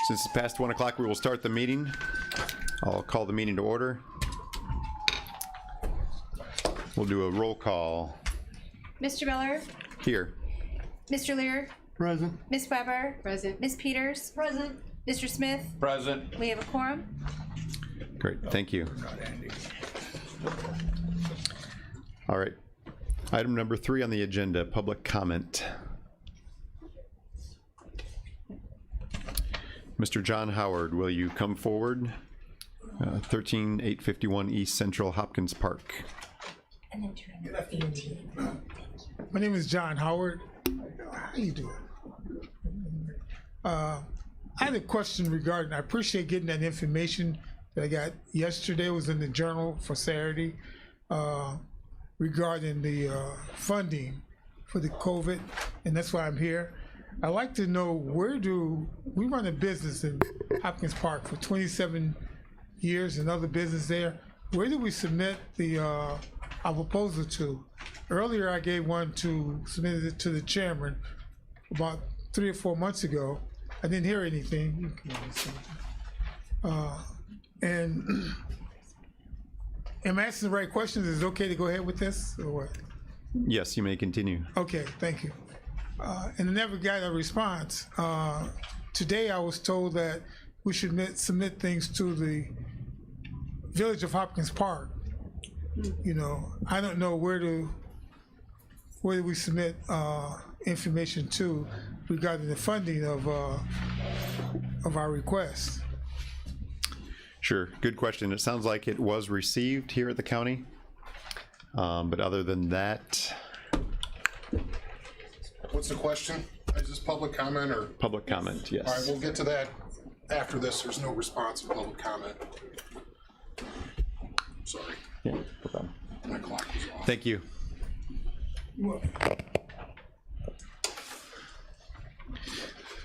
Since it's past 1 o'clock, we will start the meeting. I'll call the meeting to order. We'll do a roll call. Mr. Miller? Here. Mr. Lear? Present. Ms. Weber? Present. Ms. Peters? Present. Mr. Smith? Present. We have a quorum. Great, thank you. All right. Item number 3 on the agenda, public comment. Mr. John Howard, will you come forward? 13851 East Central Hopkins Park. Good afternoon. My name is John Howard. How you doing? I had a question regarding, I appreciate getting that information that I got yesterday. It was in the Journal for Saturday regarding the funding for the COVID, and that's why I'm here. I'd like to know, where do we run a business in Hopkins Park for 27 years, another business there. Where do we submit the our proposal to? Earlier I gave one to, submitted it to the chairman about 3 or 4 months ago. I didn't hear anything. And am I asking the right questions? Is it okay to go ahead with this or what? Yes, you may continue. Okay, thank you. And I never got a response. Today I was told that we should submit things to the Village of Hopkins Park. You know, I don't know where do we submit information to regarding the funding of our request. Sure, good question. It sounds like it was received here at the county, but other than that. What's the question? Is this public comment or? Public comment, yes. All right, we'll get to that after this. There's no response in public comment. Sorry. Yeah, no problem. My clock was off. Thank you.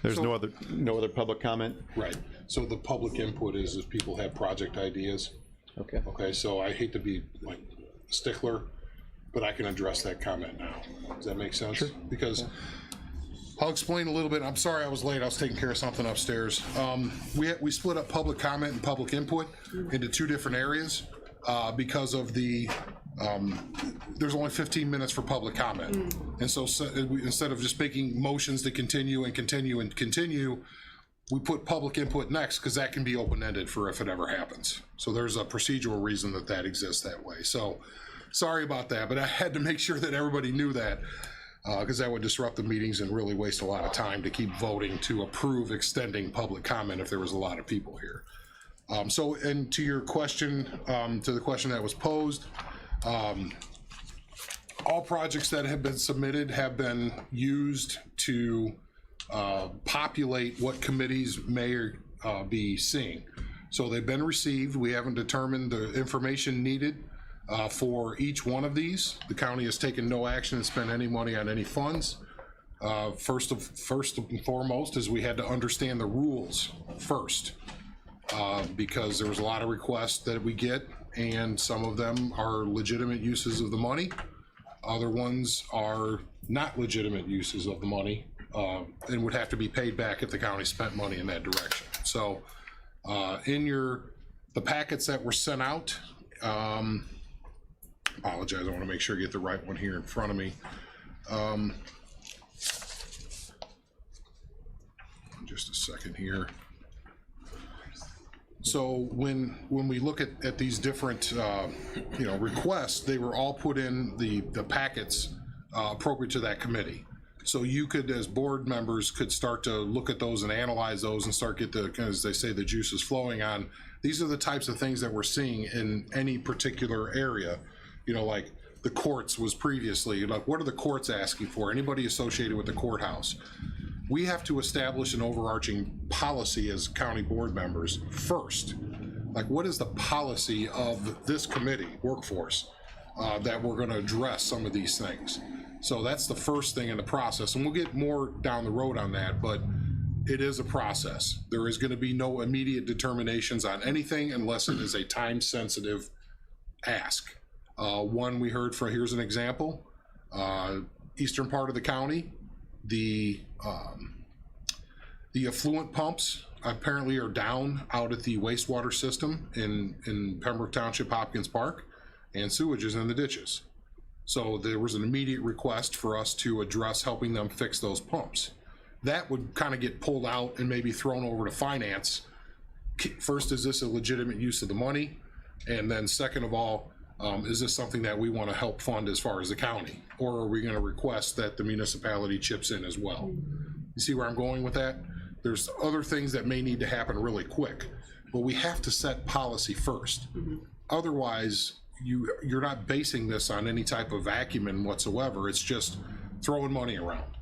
There's no other public comment? Right. So the public input is if people have project ideas. Okay. Okay, so I hate to be like a stickler, but I can address that comment now. Does that make sense? Sure. Because I'll explain a little bit. I'm sorry I was late. I was taking care of something upstairs. We split up public comment and public input into 2 different areas because of the there's only 15 minutes for public comment. And so instead of just making motions to continue and continue and continue, we put public input next because that can be open-ended for if it ever happens. So there's a procedural reason that exists that way. So sorry about that, but I had to make sure that everybody knew that because that would disrupt the meetings and really waste a lot of time to keep voting to approve extending public comment if there was a lot of people here. So, and to your question, to the question that was posed, all projects that have been submitted have been used to populate what committees may be seeing. So they've been received. We haven't determined the information needed for each one of these. The county has taken no action to spend any money on any funds. First and foremost is we had to understand the rules first because there was a lot of requests that we get, and some of them are legitimate uses of the money. Other ones are not legitimate uses of the money and would have to be paid back if the county spent money in that direction. So in the packets that were sent out, apologize, I want to make sure I get the right one here in front of me. Just a second here. So when we look at these different requests, they were all put in the packets appropriate to that committee. So you could, as board members, could start to look at those and analyze those and start get as they say, the juices flowing on. These are the types of things that we're seeing in any particular area. You know, like the courts was previously, like what are the courts asking for? Anybody associated with the courthouse? We have to establish an overarching policy as county board members first. Like, what is the policy of this committee, workforce, that we're going to address some of these things? So that's the first thing in the process, and we'll get more down the road on that, but it is a process. There is going to be no immediate determinations on anything unless it is a time-sensitive ask. One we heard from, here's an example, eastern part of the county, the The effluent pumps apparently are down out at the wastewater system in Pembroke Township, Hopkins Park, and sewage is in the ditches. So there was an immediate request for us to address helping them fix those pumps. That would kind of get pulled out and maybe thrown over to finance. First, is this a legitimate use of the money? And then second of all, is this something that we want to help fund as far as the county? Or are we going to request that the municipality chips in as well? You see where I'm going with that? There's other things that may need to happen really quick, but we have to set policy first. Otherwise, you're not basing this on any type of acumen whatsoever. It's just throwing money around.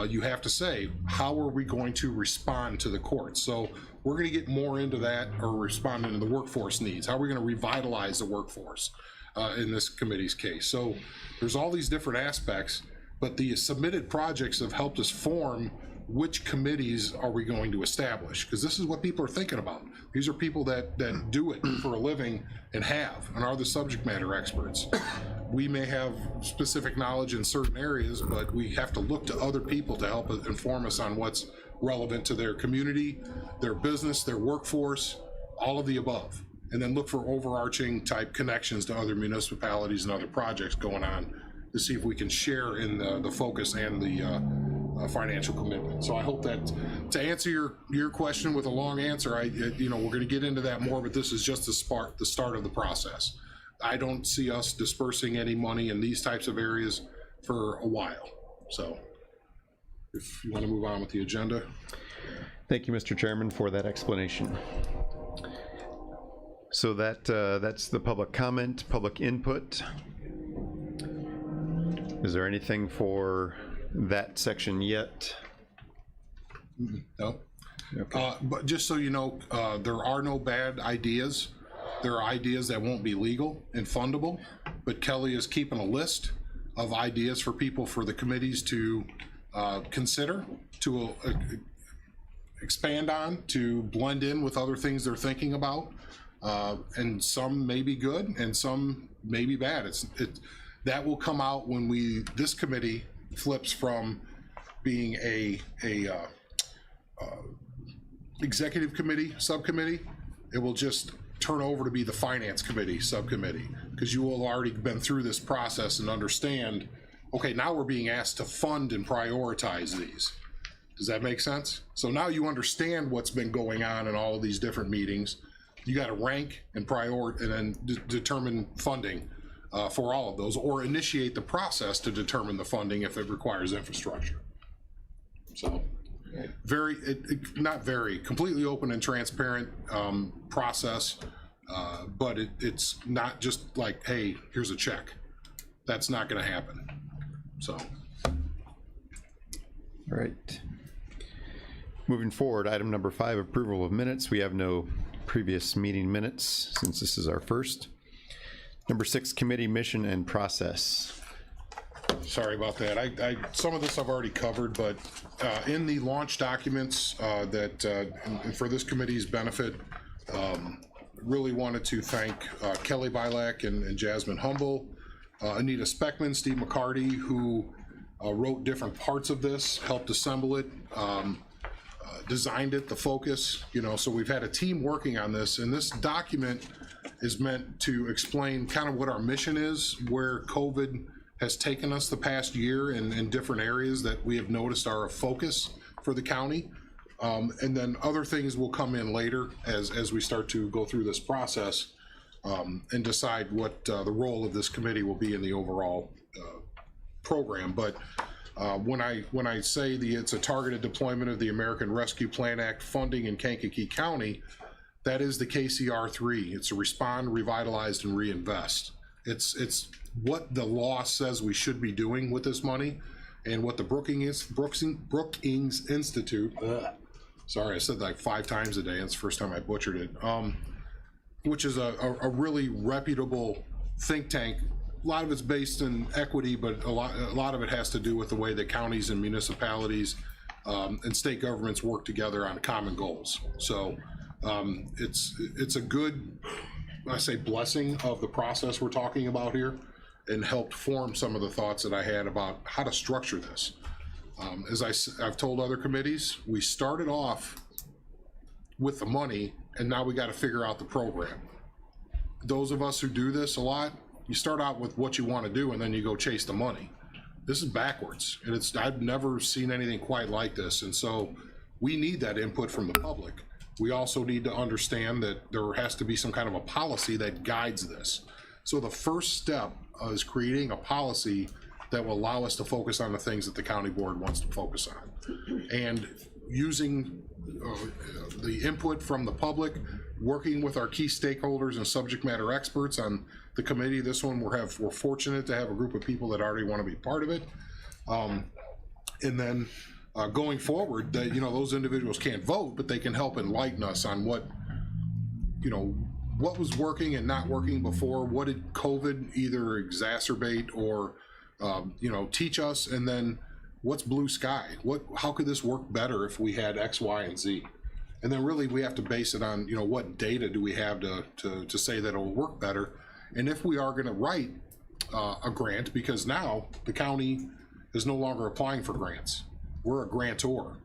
You have to say, how are we going to respond to the courts? So we're going to get more into that, or responding to the workforce needs. How are we going to revitalize the workforce in this committee's case? So there's all these different aspects, but the submitted projects have helped us form which committees are we going to establish, because this is what people are thinking about. These are people that do it for a living and are the subject matter experts. We may have specific knowledge in certain areas, but we have to look to other people to help inform us on what's relevant to their community, their business, their workforce, all of the above. And then look for overarching type connections to other municipalities and other projects going on to see if we can share in the focus and the financial commitment. So I hope that, to answer your question with a long answer, we're going to get into that more, but this is just the start of the process. I don't see us dispersing any money in these types of areas for a while. So if you want to move on with the agenda. Thank you, Mr. Chairman, for that explanation. So that's the public comment, public input. Is there anything for that section yet? No. Okay. But just so you know, there are no bad ideas. There are ideas that won't be legal and fundable, but Kelly is keeping a list of ideas for people, for the committees to consider, to expand on, to blend in with other things they're thinking about. And some may be good and some may be bad. That will come out when this committee flips from being a executive committee subcommittee. It will just turn over to be the finance committee subcommittee, because you will have already been through this process and understand, okay, now we're being asked to fund and prioritize these. Does that make sense? So now you understand what's been going on in all of these different meetings. You got to rank and prioritize and then determine funding for all of those, or initiate the process to determine the funding if it requires infrastructure. So completely open and transparent process, but it's not just like, hey, here's a check. That's not going to happen. So. All right. Moving forward, item number 5, approval of minutes. We have no previous meeting minutes since this is our first. Number 6, committee mission and process. Sorry about that. Some of this I've already covered, but in the launch documents and for this committee's benefit, really wanted to thank Kelly Bilak and Jasmine Humble, Anita Speckman, Steve McCarty, who wrote different parts of this, helped assemble it, designed it, the focus, so we've had a team working on this, and this document is meant to explain kind of what our mission is, where COVID has taken us the past year in different areas that we have noticed are a focus for the county. And then other things will come in later as we start to go through this process and decide what the role of this committee will be in the overall program. But when I say it's a targeted deployment of the American Rescue Plan Act funding in Kankakee County, that is the KCR3. It's a respond, revitalize, and reinvest. It's what the law says we should be doing with this money, and what the Brookings Institute, sorry, I said like 5 times a day, it's the first time I butchered it, which is a really reputable think tank. A lot of it's based in equity, but a lot of it has to do with the way that counties and municipalities and state governments work together on common goals. So it's a good, I say, blessing of the process we're talking about here, and helped form some of the thoughts that I had about how to structure this. As I've told other committees, we started off with the money, and now we got to figure out the program. Those of us who do this a lot, you start out with what you want to do, and then you go chase the money. This is backwards, and I've never seen anything quite like this, and so we need that input from the public. We also need to understand that there has to be some kind of a policy that guides this. So the first step is creating a policy that will allow us to focus on the things that the county board wants to focus on. And using the input from the public, working with our key stakeholders and subject matter experts on the committee. This one we're fortunate to have a group of people that already want to be part of it. And then going forward, that those individuals can't vote, but they can help enlighten us on what was working and not working before. What did COVID either exacerbate or teach us? And then what's blue sky? How could this work better if we had X, Y, and Z? And then really we have to base it on what data do we have to say that it'll work better. And if we are going to write a grant, because now the county is no longer applying for grants, we're a grantor.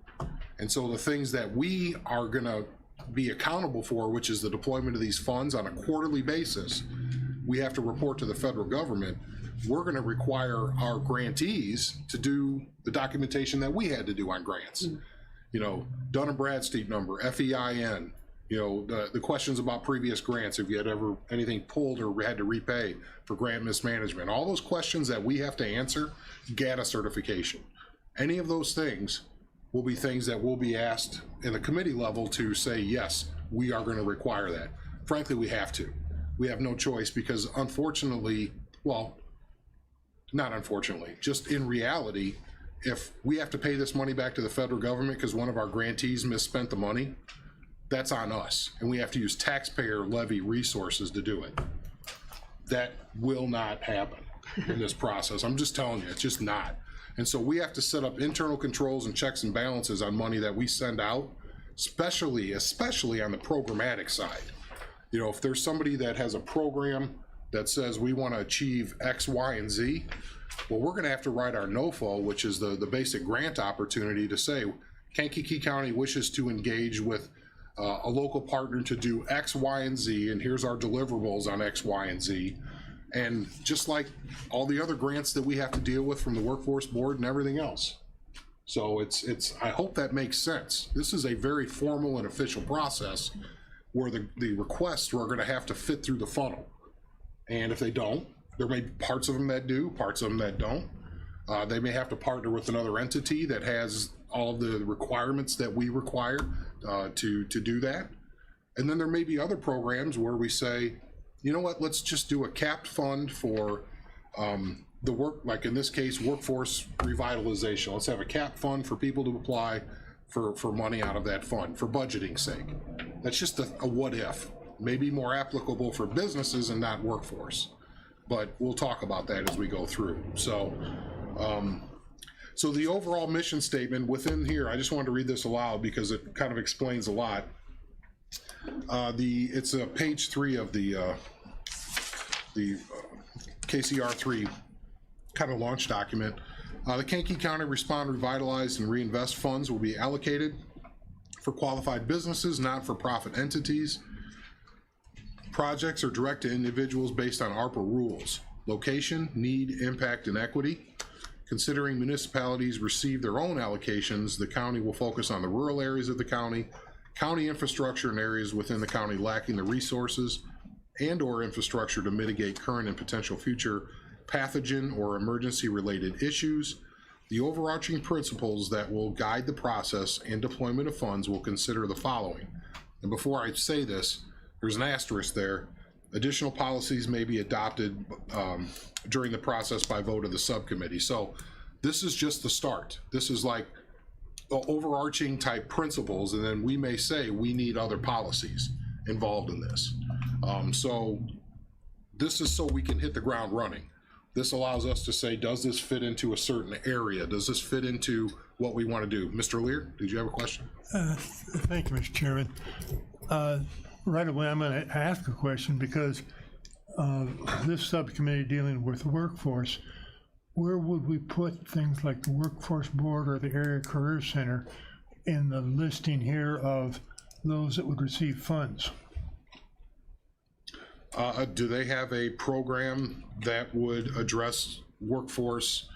And so the things that we are going to be accountable for, which is the deployment of these funds on a quarterly basis, we have to report to the federal government. We're going to require our grantees to do the documentation that we had to do on grants. Dun and Bradstreet number, FEIN, the questions about previous grants, if you had ever anything pulled or had to repay for grant mismanagement, all those questions that we have to answer, GATA certification. Any of those things will be things that will be asked in the committee level to say, yes, we are going to require that. Frankly, we have to. We have no choice because unfortunately, well, not unfortunately, just in reality, if we have to pay this money back to the federal government because one of our grantees misspent the money, that's on us. And we have to use taxpayer levy resources to do it. That will not happen in this process. I'm just telling you, it's just not. And so we have to set up internal controls and checks and balances on money that we send out, especially on the programmatic side. If there's somebody that has a program that says we want to achieve X, Y, and Z, well, we're going to have to write our NOFO, which is the basic grant opportunity, to say Kankakee County wishes to engage with a local partner to do X, Y, and Z, and here's our deliverables on X, Y, and Z. And just like all the other grants that we have to deal with from the workforce board and everything else. So I hope that makes sense. This is a very formal and official process where the requests are going to have to fit through the funnel. And if they don't, there may be parts of them that do, parts of them that don't. They may have to partner with another entity that has all of the requirements that we require to do that. And then there may be other programs where we say, you know what, let's just do a capped fund for the work, like in this case, workforce revitalization. Let's have a capped fund for people to apply for money out of that fund for budgeting sake. That's just a what if. Maybe more applicable for businesses and not workforce. But we'll talk about that as we go through. So, so the overall mission statement within here, I just wanted to read this aloud because it kind of explains a lot. It's page 3 of the KCR 3 kind of launch document. The Kankakee County Respond, Revitalize, and Reinvest funds will be allocated for qualified businesses, not-for-profit entities. Projects are direct to individuals based on ARPA rules. Location, need, impact, and equity. Considering municipalities receive their own allocations, the county will focus on the rural areas of the county infrastructure, and areas within the county lacking the resources and/or infrastructure to mitigate current and potential future pathogen or emergency-related issues. The overarching principles that will guide the process and deployment of funds will consider the following. And before I say this, there's an asterisk there. Additional policies may be adopted during the process by vote of the subcommittee. So this is just the start. This is like overarching type principles, and then we may say we need other policies involved in this. So this is so we can hit the ground running. This allows us to say, does this fit into a certain area? Does this fit into what we want to do? Mr. Lear, did you have a question? Thank you, Mr. Chairman. Right away, I'm going to ask a question because this subcommittee dealing with the workforce, where would we put things like the Workforce Board or the Area Career Center in the listing here of those that would receive funds? Do they have a program that would address workforce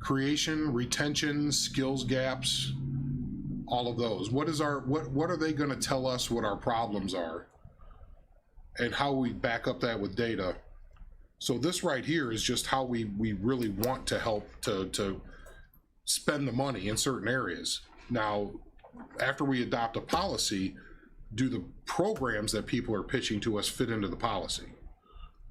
creation, retention, skills gaps, all of those? What are they going to tell us what our problems are and how we back up that with data? So this right here is just how we really want to help to spend the money in certain areas. Now, after we adopt a policy, do the programs that people are pitching to us fit into the policy?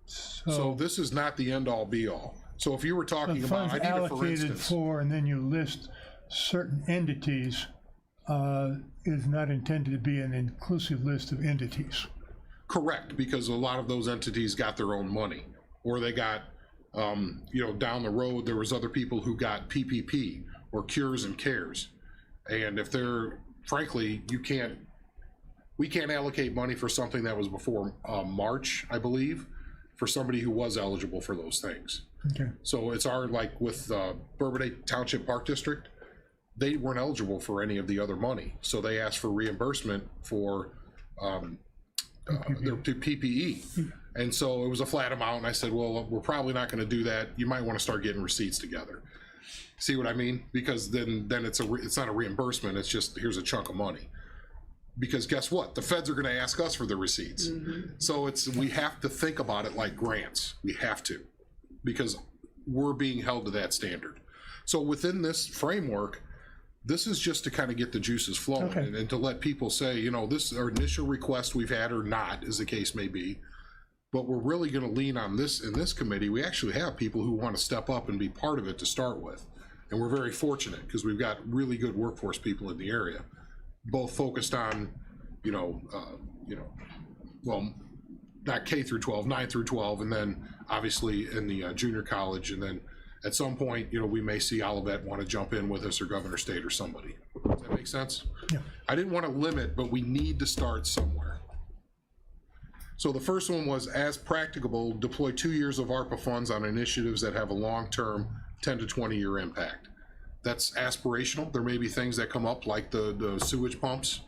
So this is not the end all be all. So if you were talking The about, funds I need a for allocated instance. for, and then you list certain entities, is not intended to be an inclusive list of entities. Correct, because a lot of those entities got their own money, or they got, you know, down the road, there was other people who got PPP or Cures and Cares. And if they're, frankly, we can't allocate money for something that was before March, I believe, for somebody who was eligible for those things. Okay. So it's like with Bourbonnais Township Park District, they weren't eligible for any of the other money. So they asked for reimbursement for their PPE. And so it was a flat amount. And I said, well, we're probably not going to do that. You might want to start getting receipts together. See what I mean? Because then it's not a reimbursement. It's just, here's a chunk of money. Because guess what? The feds are going to ask us for the receipts. So we have to think about it like grants. We have to, because we're being held to that standard. So within this framework, this is just to kind of get the juices flowing, Okay. and to let people say, you know, this is our initial request we've had, or not, as the case may be. But we're really going to lean on this in this committee. We actually have people who want to step up and be part of it to start with. And we're very fortunate because we've got really good workforce people in the area, both focused on, well, not K through 12, 9 through 12, and then obviously in the junior college. And then at some point, you know, we may see Olivet want to jump in with us, or Governor State or somebody. Does that make sense? Yeah. I didn't want to limit, but we need to start somewhere. So the first one was, as practicable, deploy 2 years of ARPA funds on initiatives that have a long-term 10 to 20-year impact. That's aspirational. There may be things that come up like the sewage pumps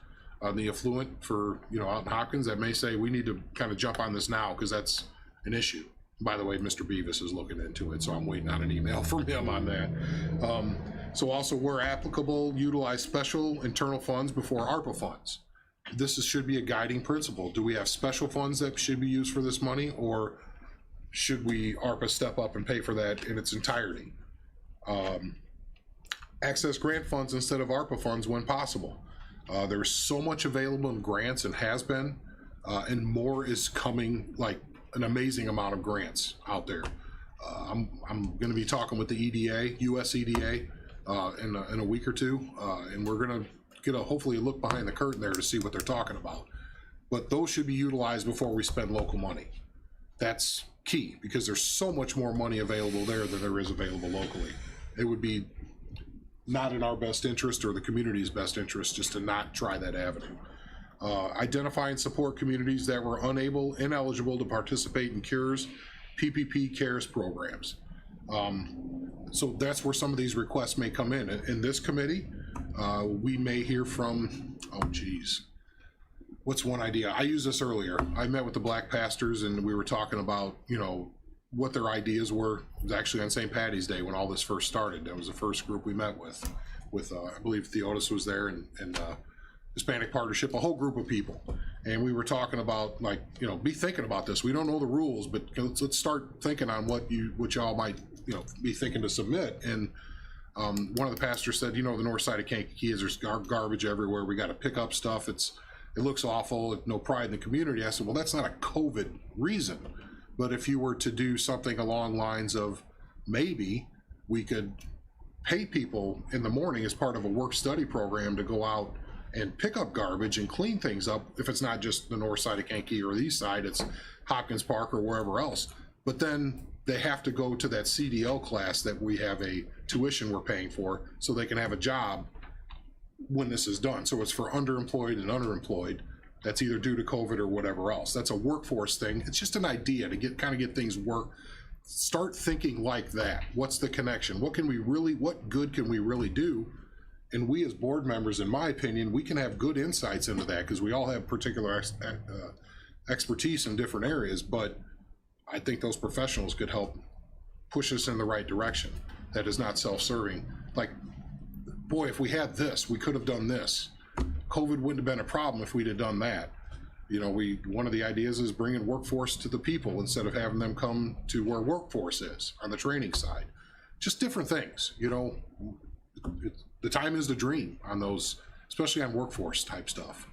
on the effluent for, you know, out in Hopkins that may say we need to kind of jump on this now because that's an issue. By the way, Mr. Beavis is looking into it, so I'm waiting on an email from him on that. So also, where applicable, utilize special internal funds before ARPA funds. Should be a guiding principle. Do we have special funds that should be used for this money, or should we ARPA step up and pay for that in its entirety? Access grant funds instead of ARPA funds when possible. There's so much available in grants and has been, and more is coming, like an amazing amount of grants out there. I'm going to be talking with the EDA, US EDA, in a week or two, and we're going to get hopefully a look behind the curtain there to see what they're talking about. But those should be utilized before we spend local money. That's key, because there's so much more money available there than there is available locally. It would be not in our best interest or the community's best interest just to not try that avenue. Identify and support communities that were ineligible to participate in Cures, PPP, CARES programs. So that's where some of these requests may come in. In this committee, we may hear from, what's one idea? I used this earlier. I met with the Black pastors and we were talking about, you know, what their ideas were. It was actually on St. Patty's Day when all this first started. That was the first group we met with I believe Theodis was there, and Hispanic Partnership, a whole group of people. And we were talking about, like, you know, be thinking about this. We don't know the rules, but let's start thinking on what y'all might, you know, be thinking to submit. And one of the pastors said, you know, the north side of Kankakee is there's garbage everywhere. We got to pick up stuff. It looks awful. No pride in the community. I said, well, that's not a COVID reason. But if you were to do something along lines of, maybe we could pay people in the morning as part of a work study program to go out and pick up garbage and clean things up. If it's not just the north side of Kankakee or the east side, it's Hopkins Park or wherever else. But then they have to go to that CDL class that we have a tuition we're paying for, so they can have a job when this is done. So it's for underemployed and underemployed. That's either due to COVID or whatever else. That's a workforce thing. It's just an idea to get things start thinking like that. What's the connection? What good can we really do? And we as board members, in my opinion, we can have good insights into that because we all have particular expertise in different areas, but I think those professionals could help push us in the right direction that is not self-serving. Like, boy, if we had this, we could have done this. COVID wouldn't have been a problem if we'd have done that. You know, one of the ideas is bringing workforce to the people instead of having them come to where workforce is on the training side. Just different things, you know. The time is to dream on those, especially on workforce type stuff.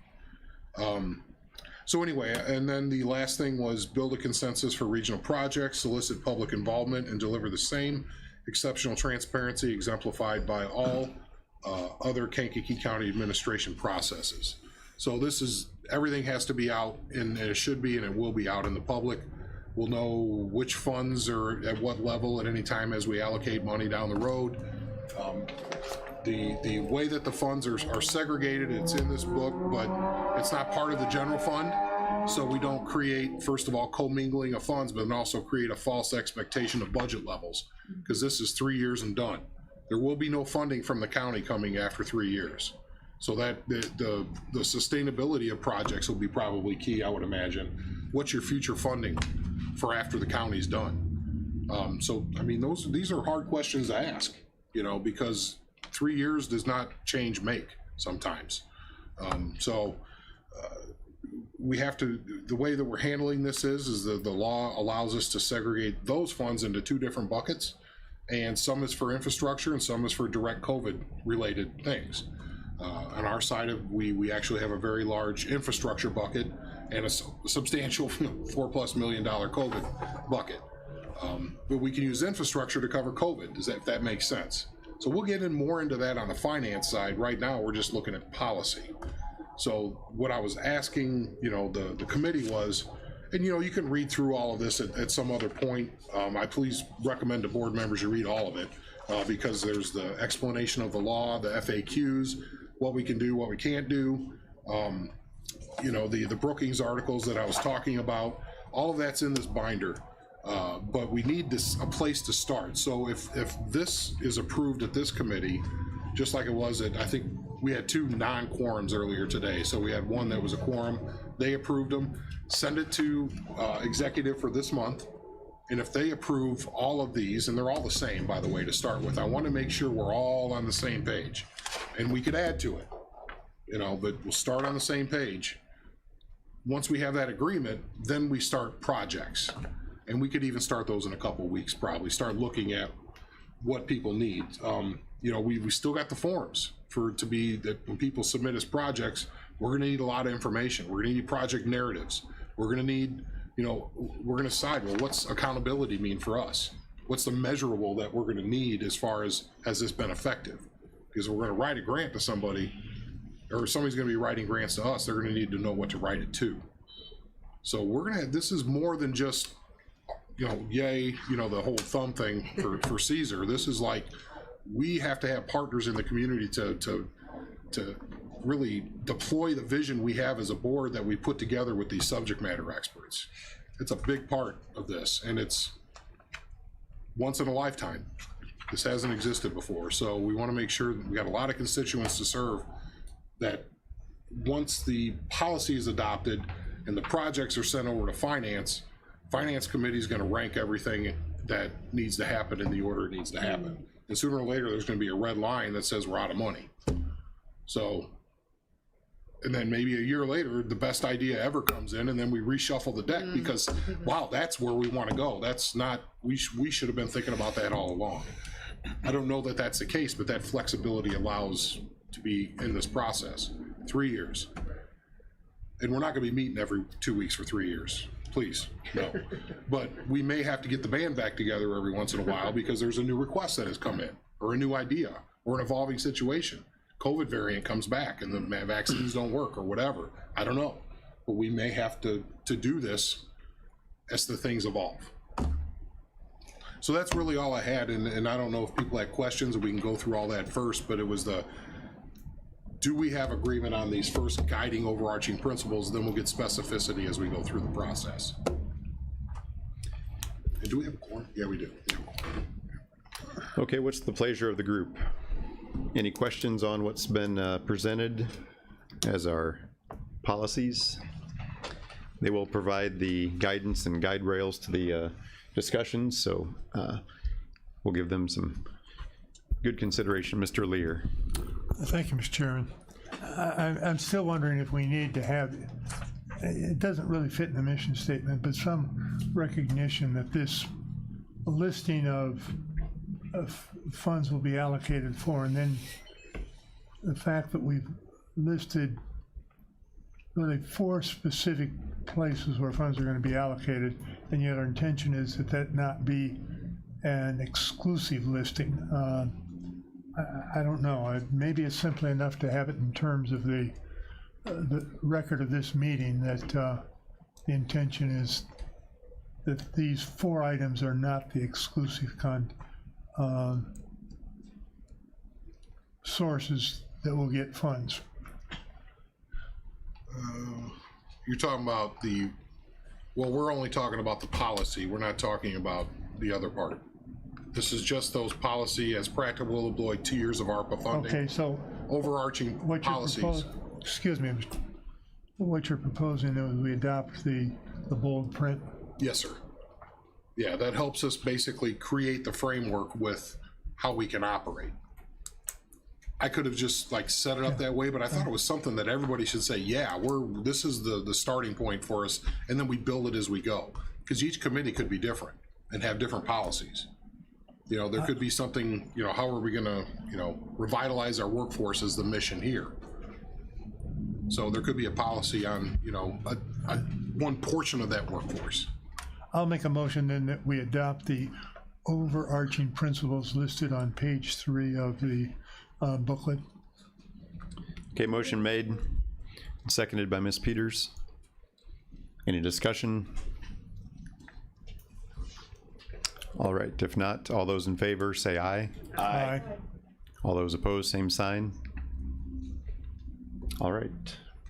So anyway, and then the last thing was build a consensus for regional projects, solicit public involvement, and deliver the same exceptional transparency exemplified by all other Kankakee County administration processes. So this is, everything has to be out, and it should be, and it will be out in the public. We'll know which funds are at what level at any time as we allocate money down the road. The way that the funds are segregated, it's in this book, but it's not part of the general fund. So we don't create, first of all, commingling of funds, but then also create a false expectation of budget levels, because this is 3 years and done. There will be no funding from the county coming after 3 years. So that the sustainability of projects will be probably key, I would imagine. What's your future funding for after the county's done? So, I mean, these are hard questions to ask, you know, because 3 years does not change make sometimes. We have to, the way that we're handling this is that the law allows us to segregate those funds into 2 different buckets, and some is for infrastructure and some is for direct COVID related things. On our side of, we actually have a very large infrastructure bucket and a substantial $4+ million COVID bucket. But we can use infrastructure to cover COVID, if that makes sense. So we'll get more into that on the finance side. Right now, we're just looking at policy. So what I was asking, you know, the committee was, and you know, you can read through all of this at some other point. I please recommend to board members you read all of it because there's the explanation of the law, the FAQs, what we can do, what we can't do. You know, the Brookings articles that I was talking about, all of that's in this binder. But we need a place to start. So if this is approved at this committee, just like it was at, I think we had 2 non-quorums earlier today. So we had one that was a quorum, they approved them, send it to executive for this month. And if they approve all of these, and they're all the same, by the way, to start with, I want to make sure we're all on the same page. And we could add to it, you know, but we'll start on the same page. Once we have that agreement, then we start projects. And we could even start those in a couple of weeks, probably start looking at what people need. You know, we still got the forms to be that when people submit as projects, we're going to need a lot of information. We're going to need project narratives. We're going to need, you know, we're going to decide, well, what's accountability mean for us? What's the measurable that we're going to need as far as, has this been effective? Because we're going to write a grant to somebody, or somebody's going to be writing grants to us, they're going to need to know what to write it to. So we're going to, this is more than just, you know, yay, you know, the whole thumb thing for Caesar. This is like, we have to have partners in the community to really deploy the vision we have as a board that we put together with these subject matter experts. It's a big part of this, and it's once in a lifetime. This hasn't existed before, so we want to make sure that we got a lot of constituents to serve, that once the policy is adopted and the projects are sent over to finance committee is going to rank everything that needs to happen in the order it needs to happen. And sooner or later, there's going to be a red line that says we're out of money. So, and then maybe a year later, the best idea ever comes in, and then we reshuffle the deck because, wow, that's where we want to go. That's not, we should have been thinking about that all along. I don't know that that's the case, but that flexibility allows to be in this process. 3 years. And we're not going to be meeting every 2 weeks for 3 years. Please, no. But we may have to get the band back together every once in a while because there's a new request that has come in, or a new idea, or an evolving situation. COVID variant comes back and the vaccines don't work or whatever. I don't know. But we may have to do this as the things evolve. So that's really all I had, and I don't know if people had questions, and we can go through all that first, but it was do we have agreement on these first guiding overarching principles, then we'll get specificity as we go through the process. And Do we have a quorum? Yeah, we do. Yeah. Okay, what's the pleasure of the group? Any questions on what's been presented as our policies? They will provide the guidance and guide rails to the discussions, so we'll give them some good consideration. Mr. Lear. Thank you, Mr. Chairman. I'm still wondering if we need to have, it doesn't really fit in the mission statement, but some recognition that this listing of funds will be allocated for, and then the fact that we've listed really 4 specific places where funds are going to be allocated, and yet our intention is that that not be an exclusive listing. I don't know. Maybe it's simply enough to have it in terms of the record of this meeting that the intention is that these 4 items are not the exclusive sources that will get funds. You're talking about well, we're only talking about the policy. We're not talking about the other part. This is just those policy as practical will employ 2 years of ARPA funding. Okay, so Overarching what you're policies. excuse me, what you're proposing is we adopt the bold print. Yes, sir. Yeah, that helps us basically create the framework with how we can operate. I could have just like set it up that way, but I thought it was something that everybody should say, yeah, this is the starting point for us, and then we build it as we go. Because each committee could be different and have different policies. You know, there could be something, you know, how are we gonna, you know, revitalize our workforce is the mission here. So there could be a policy on, you know, one portion of that workforce. I'll make a motion then that we adopt the overarching principles listed on page 3 of the booklet. Okay, motion made, and seconded by Ms. Peters. Any discussion? All right, if not, all those in favor say aye. Aye. All those opposed, same sign. All right,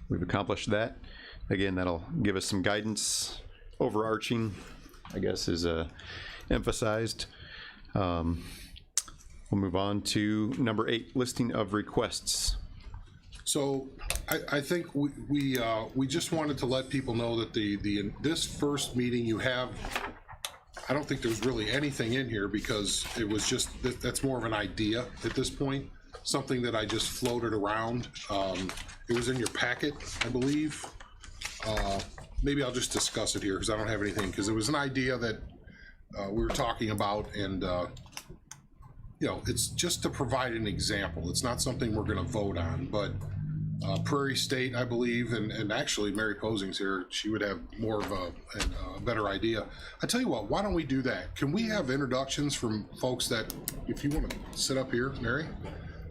we've accomplished that. Again, that'll give us some guidance. Overarching, I guess, is emphasized. We'll move on to number 8, listing of requests. So I think we just wanted to let people know that this first meeting you have, I don't think there's really anything in here because it was just, that's more of an idea at this point, something that I just floated around. It was in your packet, I believe. Maybe I'll just discuss it here because I don't have anything, because it was an idea that we were talking about, and you know, it's just to provide an example. It's not something we're going to vote on, but Prairie State, I believe, and actually Mary Posing's here. She would have more of a better idea. I tell you what, why don't we do that? Can we have introductions from folks that, if you want to sit up here, Mary,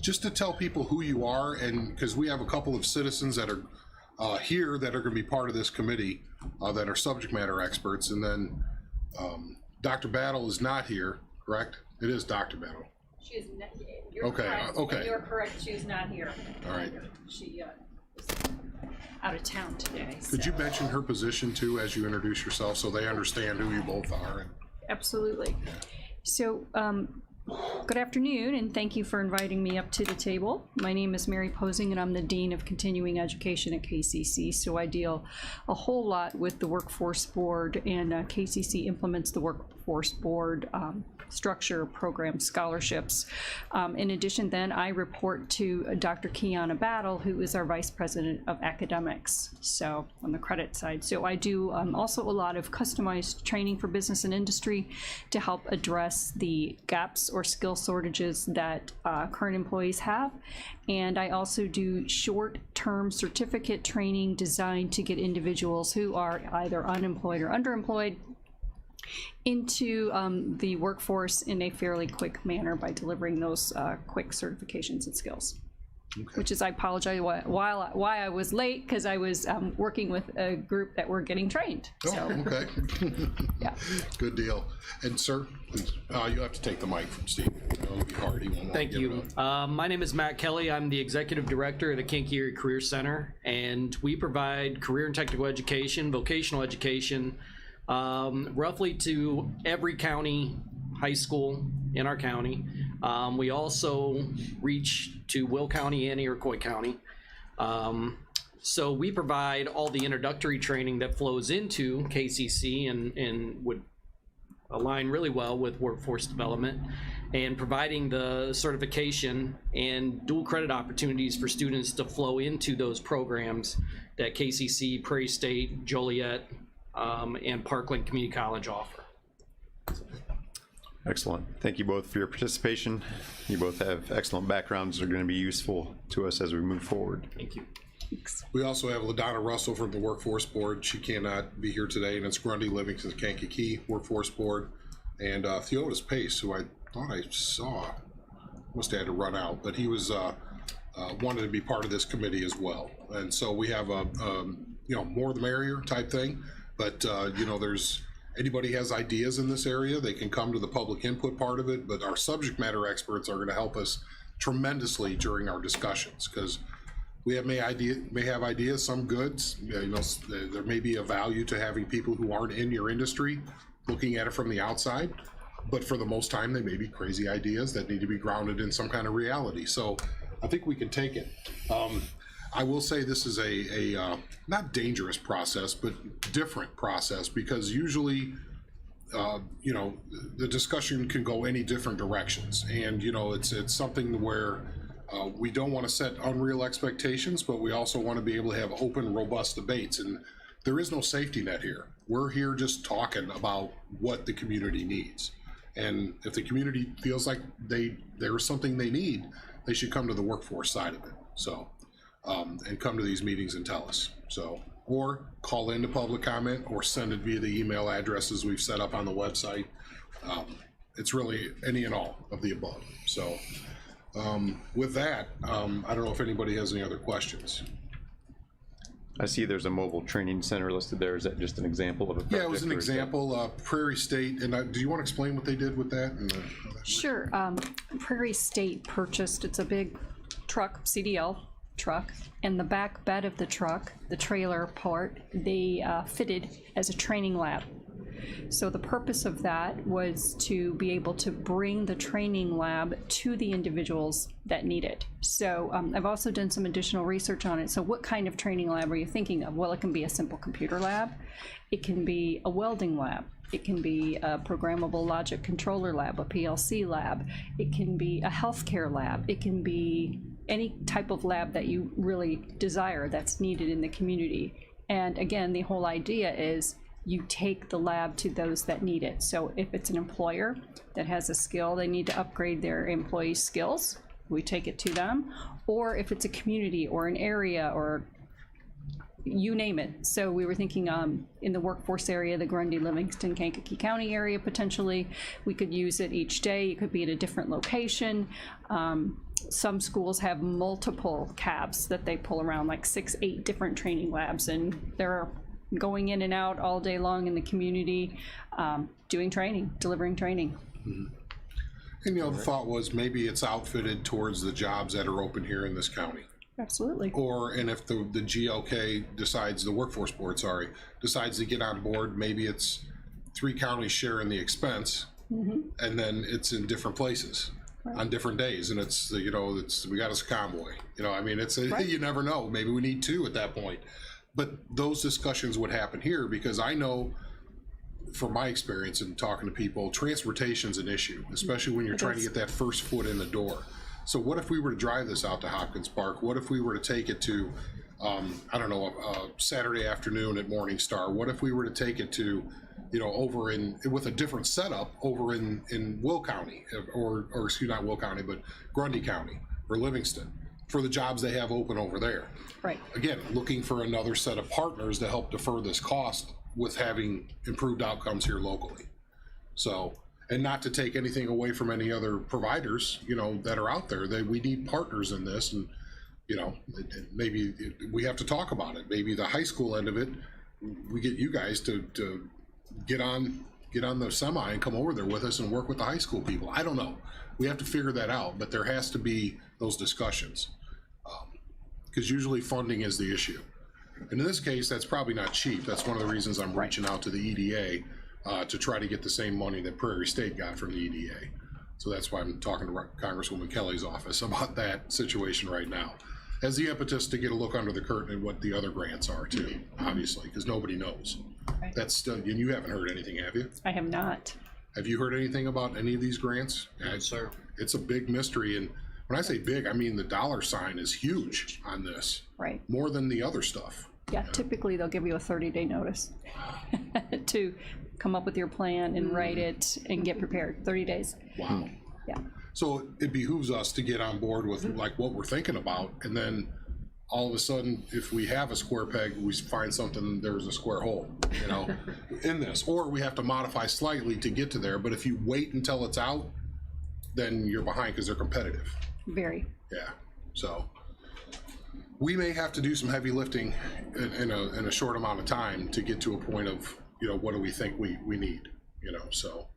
just to tell people who you are, and because we have a couple of citizens that are here that are going to be part of this committee that are subject matter experts, and then Dr. Battle is not here, correct? It is Dr. Battle. She is not, you're Okay, correct. okay. You're correct, she's not here. All right. She is out of town today. Could you so- mention her position too as you introduce yourself so they understand who you both are? Absolutely. So, good afternoon, and thank you for inviting me up to the table. My name is Mary Posing, and I'm the Dean of Continuing Education at KCC. So I deal a whole lot with the Workforce Board, and KCC implements the Workforce Board structure, program, scholarships. In addition, then, I report to Dr. Kiana Battle, who is our Vice President of Academics, so on the credit side. So I do also a lot of customized training for business and industry to help address the gaps or skill shortages that current employees have. And I also do short-term certificate training designed to get individuals who are either unemployed or underemployed into the workforce in a fairly quick manner by delivering those quick certifications and skills. Okay. Which is, I apologize why I was late, because I was working with a group that were getting trained. Oh, so. Okay. Yeah. Good deal. And sir, please, you have to take the mic from Steve. It'll be hard. He won't want to Thank give you. it up. My name is Matt Kelly. I'm the Executive Director of the Kinky Area Career Center, and we provide career and technical education, vocational education, roughly to every county high school in our county. We also reach to Will County and Iroquois County. So we provide all the introductory training that flows into KCC and would align really well with workforce development, and providing the certification and dual credit opportunities for students to flow into those programs that KCC, Prairie State, Joliet, and Parkland Community College offer. Excellent. Thank you both for your participation. You both have excellent backgrounds that are going to be useful to us as we move forward. Thank you. We also have LaDonna Russell from the Workforce Board. She cannot be here today, and it's Grundy Livingston Kankakee Workforce Board, and Theodotus Pace, who I thought I saw, must have had to run out, but he was wanted to be part of this committee as well. And so we have a more the merrier type thing, but there's anybody has ideas in this area, they can come to the public input part of it, but our subject matter experts are going to help us tremendously during our discussions, because we may have ideas, some goods. There may be a value to having people who aren't in your industry looking at it from the outside, but for the most time, they may be crazy ideas that need to be grounded in some kind of reality. So I think we can take it. I will say this is a not dangerous process, but different process, because usually, the discussion can go any different directions, and it's something where we don't want to set unreal expectations, but we also want to be able to have open, robust debates. And there is no safety net here. We're here just talking about what the community needs. And if the community feels like there's something they need, they should come to the workforce side of it. So, and come to these meetings and tell us. So, or call into public comment, or send it via the email addresses we've set up on the website. It's really any and all of the above. So, with that, I don't know if anybody has any other questions. I see there's a mobile training center listed there. Is that just an example of a project? Yeah, it was an example. Prairie State, and do you want to explain what they did with that? Sure. Prairie State purchased, it's a big truck, CDL truck, and the back bed of the truck, the trailer part, they fitted as a training lab. So the purpose of that was to be able to bring the training lab to the individuals that need it. So I've also done some additional research on it. So what kind of training lab are you thinking of? Well, it can be a simple computer lab. It can be a welding lab. It can be a programmable logic controller lab, a PLC lab. It can be a healthcare lab. It can be any type of lab that you really desire that's needed in the community. And again, the whole idea is you take the lab to those that need it. So if it's an employer that has a skill, they need to upgrade their employees' skills, we take it to them. Or if it's a community or an area or you name it. So we were thinking in the workforce area, the Grundy, Livingston, Kankakee County area, potentially. We could use it each day. It could be at a different location. Some schools have multiple cabs that they pull around, like 6, 8 different training labs, and they're going in and out all day long in the community, doing training, delivering training. Mm-hmm. And the thought was maybe it's outfitted towards the jobs that are open here in this county. Absolutely. And if the GLK decides, the workforce board, decides to get on board, maybe it's 3 counties sharing the expense, and then it's in different places on different days, and it's we got us a convoy. You never know. Maybe we need 2 at that point. But those discussions would happen here, because I know from my experience in talking to people, transportation's an issue, especially when you're trying to get that first foot in the door. So what if we were to drive this out to Hopkins Park? What if we were to take it to, Saturday afternoon at Morning Star? What if we were to take it to, over with a different setup over in Will County, or excuse, not Will County, but Grundy County or Livingston, for the jobs they have open over there. Right. Again, looking for another set of partners to help defer this cost with having improved outcomes here locally. So, and not to take anything away from any other providers, that are out there. We need partners in this, and maybe we have to talk about it. Maybe the high school end of it, we get you guys to get on the semi and come over there with us and work with the high school people. I don't know. We have to figure that out, but there has to be those discussions, because usually funding is the issue. And in this case, that's probably not cheap. That's one of the reasons I'm reaching out to the EDA to try to get the same money that Prairie State got from the EDA. So that's why I'm talking to Congresswoman Kelly's office about that situation right now. As the impetus to get a look under the curtain at what the other grants are too, obviously, because nobody knows. That's still, and you haven't heard anything, have you? I have not. Have you heard anything about any of these grants? Yes, sir. It's a big mystery, and when I say big, I mean the dollar sign is huge on this, Right. more than the other stuff. Yeah, typically they'll give you a 30-day notice to come up with your plan and write it and get prepared. 30 days. Wow. Yeah. So it behooves us to get on board with like what we're thinking about, and then all of a sudden, if we have a square peg, we find something, there's a square hole, you know, in this, or we have to modify slightly to get to there. But if you wait until it's out, then you're behind because they're competitive. Very. Yeah. So we may have to do some heavy lifting in a short amount of time to get to a point of, you know, what do we think we need, you know, so.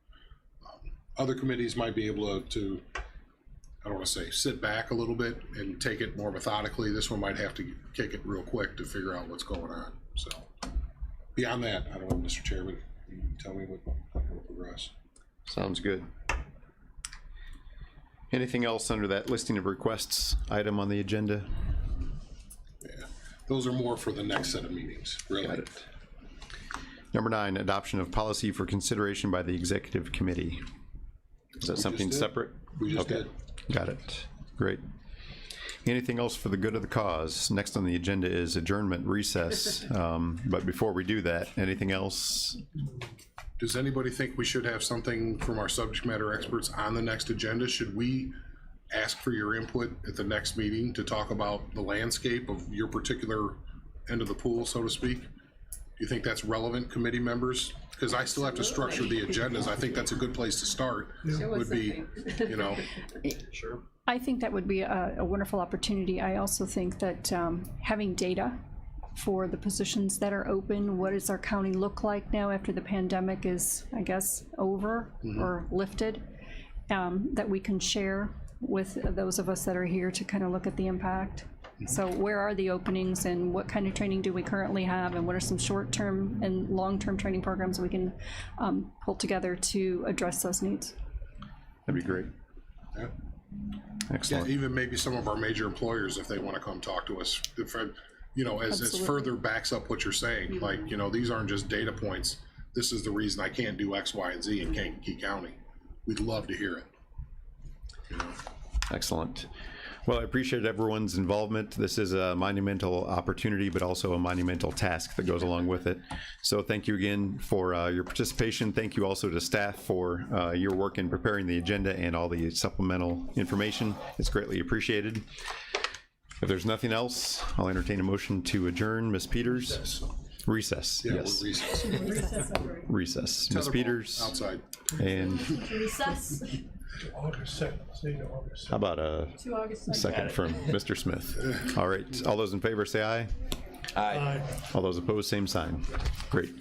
Other committees might be able to, I don't want to say sit back a little bit and take it more methodically. This one might have to kick it real quick to figure out what's going on. So beyond that, I don't know, Mr. Chairman, you can tell me what will progress. Sounds good. Anything else under that listing of requests item on the agenda? Yeah, those are more for the next set of meetings, really. Got it. Number 9, adoption of policy for consideration by the executive committee. Is that something did. separate? We just did. Got it. Great. Anything else for the good of the cause? Next on the agenda is adjournment recess. But before we do that, anything else? Does anybody think we should have something from our subject matter experts on the next agenda? Should we ask for your input at the next meeting to talk about the landscape of your particular end of the pool, so to speak? Do you think that's relevant, committee members? Because I still have to structure the agendas. I think that's a good place to start. Would be, you know. Sure. I think that would be a wonderful opportunity. I also think that having data for the positions that are open, what does our county look like now after the pandemic is, I guess, over or lifted, that we can share with those of us that are here to kind of look at the impact. So where are the openings and what kind of training do we currently have, and what are some short-term and long-term training programs we can pull together to address those needs? That'd be great. Yeah. Excellent. Yeah, even maybe some of our major employers, if they want to come talk to us, if, you know, as Absolutely. further backs up what you're saying, like, you know, these aren't just data points. This is the reason I can't do X, Y, and Z in Kankakee County. We'd love to hear it. You know? Excellent. Well, I appreciate everyone's involvement. This is a monumental opportunity, but also a monumental task that goes along with it. So thank you again for your participation. Thank you also to staff for your work in preparing the agenda and all the supplemental information. It's greatly appreciated. If there's nothing else, I'll entertain a motion to adjourn. Ms. Peters? Recess. Yeah, Yes. we're recessed. Recess. Ms. Peters? Outside. And Recess. August 2nd, say to August 2nd. how about a second from Mr. Smith? All right. All those in favor say aye. Aye. All those opposed, same sign. Great.